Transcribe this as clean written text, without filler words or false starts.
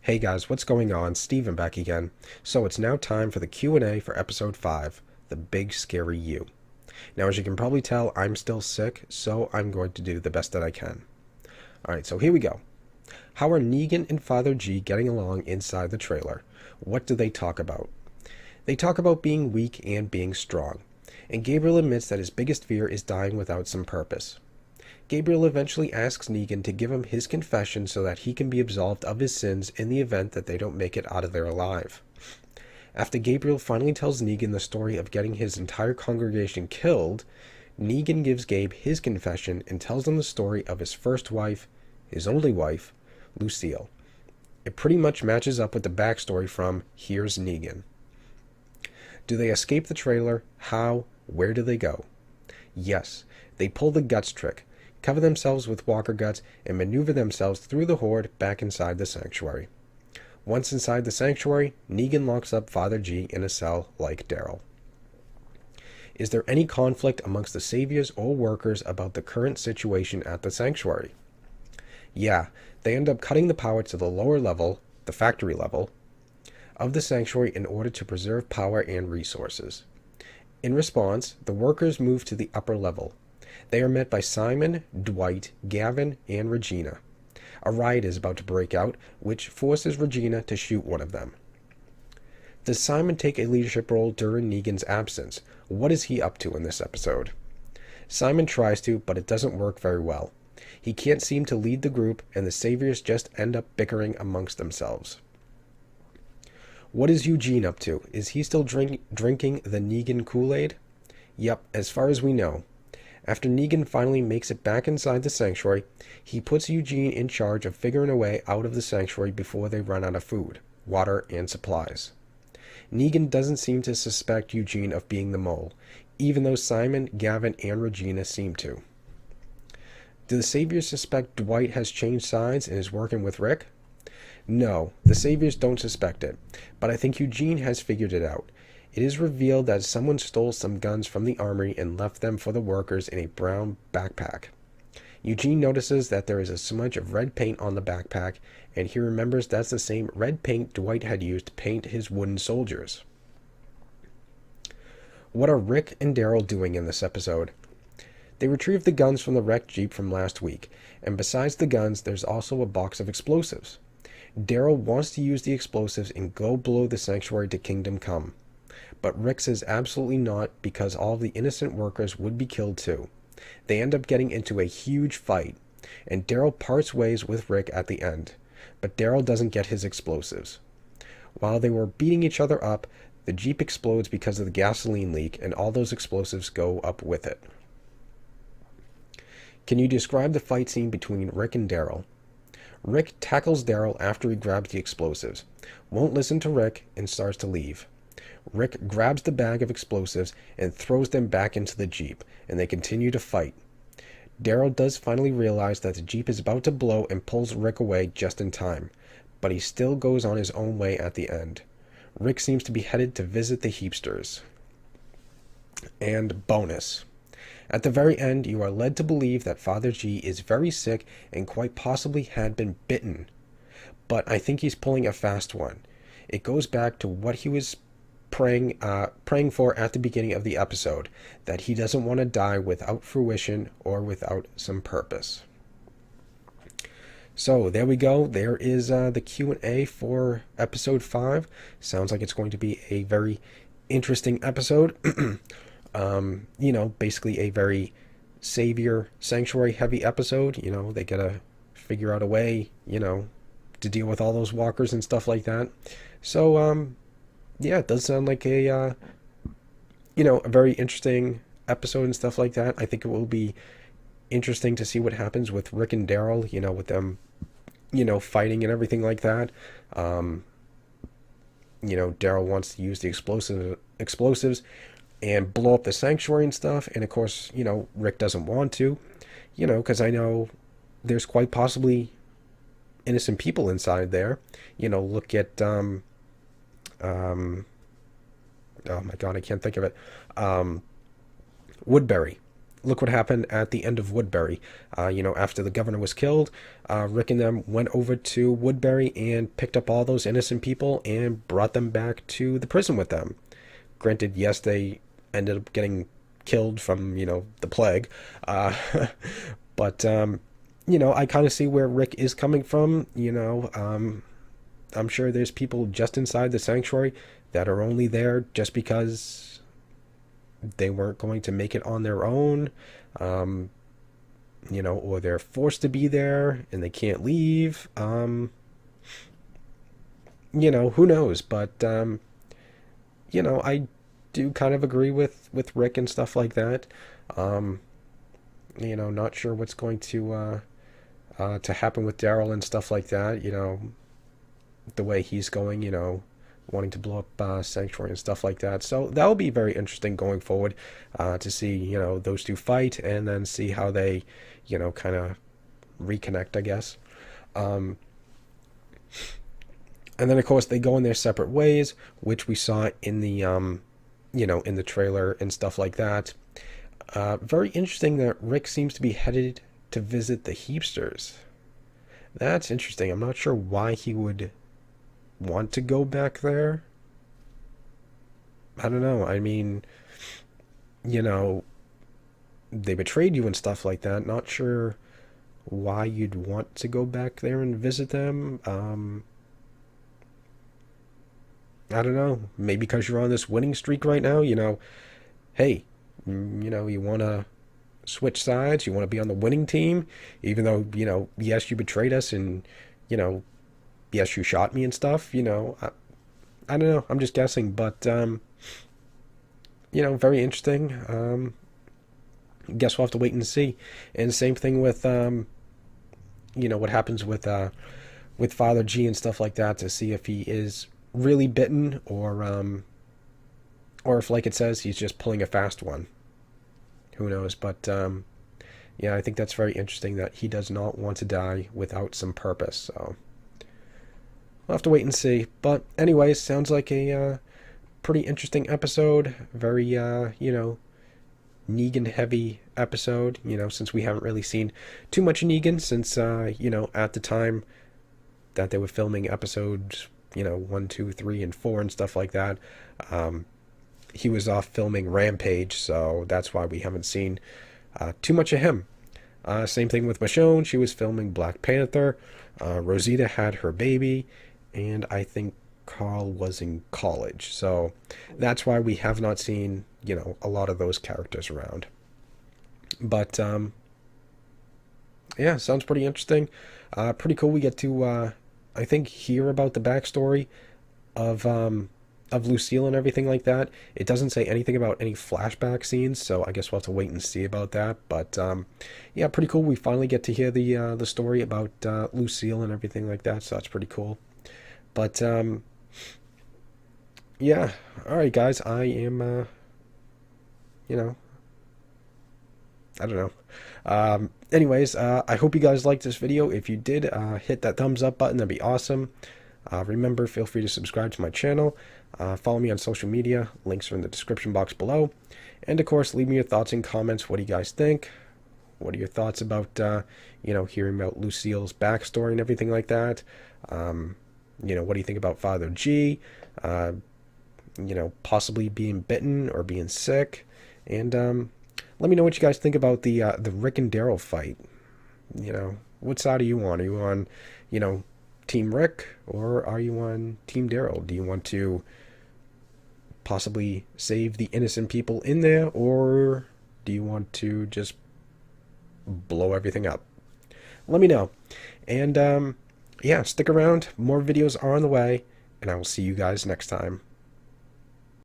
Hey guys, what's going on? Steven back again. So it's now time for the Q&A for episode 5, The Big Scary You. Now as you can probably tell, I'm still sick, so I'm going to do the best that I can. Alright, so here we go. How are Negan and Father G getting along inside the trailer? What do they talk about? They talk about being weak and being strong. And Gabriel admits that his biggest fear is dying without some purpose. Gabriel eventually asks Negan to give him his confession so that he can be absolved of his sins in the event that they don't make it out of there alive. After Gabriel finally tells Negan the story of getting his entire congregation killed, Negan gives Gabe his confession and tells him the story of his first wife, his only wife, Lucille. It pretty much matches up with the backstory from Here's Negan. Do they escape the trailer? How? Where do they go? Yes, they pull the guts trick, cover themselves with walker guts, and maneuver themselves through the horde back inside the sanctuary. Once inside the sanctuary, Negan locks up Father G in a cell like Daryl. Is there any conflict amongst the saviors or workers about the current situation at the sanctuary? Yeah, they end up cutting the power to the lower level, the factory level, of the sanctuary in order to preserve power and resources. In response, the workers move to the upper level. They are met by Simon, Dwight, Gavin, and Regina. A riot is about to break out, which forces Regina to shoot one of them. Does Simon take a leadership role during Negan's absence? What is he up to in this episode? Simon tries to, but it doesn't work very well. He can't seem to lead the group, and the saviors just end up bickering amongst themselves. What is Eugene up to? Is he still drinking the Negan Kool-Aid? Yep, as far as we know. After Negan finally makes it back inside the sanctuary, he puts Eugene in charge of figuring a way out of the sanctuary before they run out of food, water, and supplies. Negan doesn't seem to suspect Eugene of being the mole, even though Simon, Gavin, and Regina seem to. Do the saviors suspect Dwight has changed sides and is working with Rick? No, the saviors don't suspect it, but I think Eugene has figured it out. It is revealed that someone stole some guns from the armory and left them for the workers in a brown backpack. Eugene notices that there is a smudge of red paint on the backpack, and he remembers that's the same red paint Dwight had used to paint his wooden soldiers. What are Rick and Daryl doing in this episode? They retrieve the guns from the wrecked Jeep from last week, and besides the guns, there's also a box of explosives. Daryl wants to use the explosives and go blow the sanctuary to Kingdom Come. But Rick says absolutely not because all of the innocent workers would be killed too. They end up getting into a huge fight, and Daryl parts ways with Rick at the end. But Daryl doesn't get his explosives. While they were beating each other up, the Jeep explodes because of the gasoline leak, and all those explosives go up with it. Can you describe the fight scene between Rick and Daryl? Rick tackles Daryl after he grabs the explosives, won't listen to Rick, and starts to leave. Rick grabs the bag of explosives and throws them back into the Jeep, and they continue to fight. Daryl does finally realize that the Jeep is about to blow and pulls Rick away just in time, but he still goes on his own way at the end. Rick seems to be headed to visit the Heapsters. And bonus. At the very end, you are led to believe that Father G is very sick and quite possibly had been bitten. But I think he's pulling a fast one. It goes back to what he was praying for at the beginning of the episode, that he doesn't want to die without fruition or without some purpose. So there we go. There is the Q&A for episode 5. Sounds like it's going to be a very interesting episode. Basically a very savior sanctuary heavy episode. They gotta figure out a way, to deal with all those walkers and stuff like that. So, yeah, it does sound like a very interesting episode and stuff like that. I think it will be interesting to see what happens with Rick and Daryl, with them, fighting and everything like that. Daryl wants to use the explosives and blow up the sanctuary and stuff. And of course, Rick doesn't want to, because I know there's quite possibly innocent people inside there. Look at, oh my God, I can't think of it. Woodbury. look what happened at the end of Woodbury. After the governor was killed, Rick and them went over to Woodbury and picked up all those innocent people and brought them back to the prison with them. Granted, yes, they ended up getting killed from, the plague. But, I kind of see where Rick is coming from. I'm sure there's people just inside the sanctuary that are only there just because they weren't going to make it on their own, or they're forced to be there and they can't leave. Who knows? But, I do kind of agree with Rick and stuff like that. Not sure what's going to happen with Daryl and stuff like that. The way he's going, wanting to blow up Sanctuary and stuff like that. So that will be very interesting going forward to see, those two fight and then see how they, kind of reconnect, I guess. And then, of course, they go in their separate ways, which we saw in the, in the trailer and stuff like that. Very interesting that Rick seems to be headed to visit the Heapsters. That's interesting. I'm not sure why he would want to go back there. I don't know. I mean, they betrayed you and stuff like that. Not sure why you'd want to go back there and visit them. I don't know. Maybe because you're on this winning streak right now, hey, you want to switch sides, you want to be on the winning team, even though, yes, you betrayed us and, yes, you shot me and stuff, I don't know. I'm just guessing, but, very interesting. Guess we'll have to wait and see. And same thing with, what happens with Father G and stuff like that to see if he is really bitten or if, like it says, he's just pulling a fast one. Who knows? But, I think that's very interesting that he does not want to die without some purpose. So we'll have to wait and see. But anyways, sounds like a pretty interesting episode. Very, Negan heavy episode, since we haven't really seen too much Negan since, at the time that they were filming episodes, 1, 2, 3, and 4 and stuff like that. He was off filming Rampage, so that's why we haven't seen too much of him. Same thing with Michonne. She was filming Black Panther. Rosita had her baby, and I think Carl was in college. So that's why we have not seen, a lot of those characters around. But, sounds pretty interesting. Pretty cool. We get to, I think, hear about the backstory of Lucille and everything like that. It doesn't say anything about any flashback scenes, so I guess we'll have to wait and see about that. But pretty cool. We finally get to hear the story about Lucille and everything like that, so that's pretty cool. But all right, guys. I am, I don't know. Anyways, I hope you guys liked this video. If you did, hit that thumbs up button. That'd be awesome. Remember, feel free to subscribe to my channel. Follow me on social media. Links are in the description box below. And, of course, leave me your thoughts and comments. What do you guys think? What are your thoughts about, hearing about Lucille's backstory and everything like that? What do you think about Father G? Possibly being bitten or being sick. And let me know what you guys think about the Rick and Daryl fight. What side are you on? Are you on, Team Rick, or are you on Team Daryl? Do you want to possibly save the innocent people in there, or do you want to just blow everything up? Let me know. And stick around. More videos are on the way, and I will see you guys next time.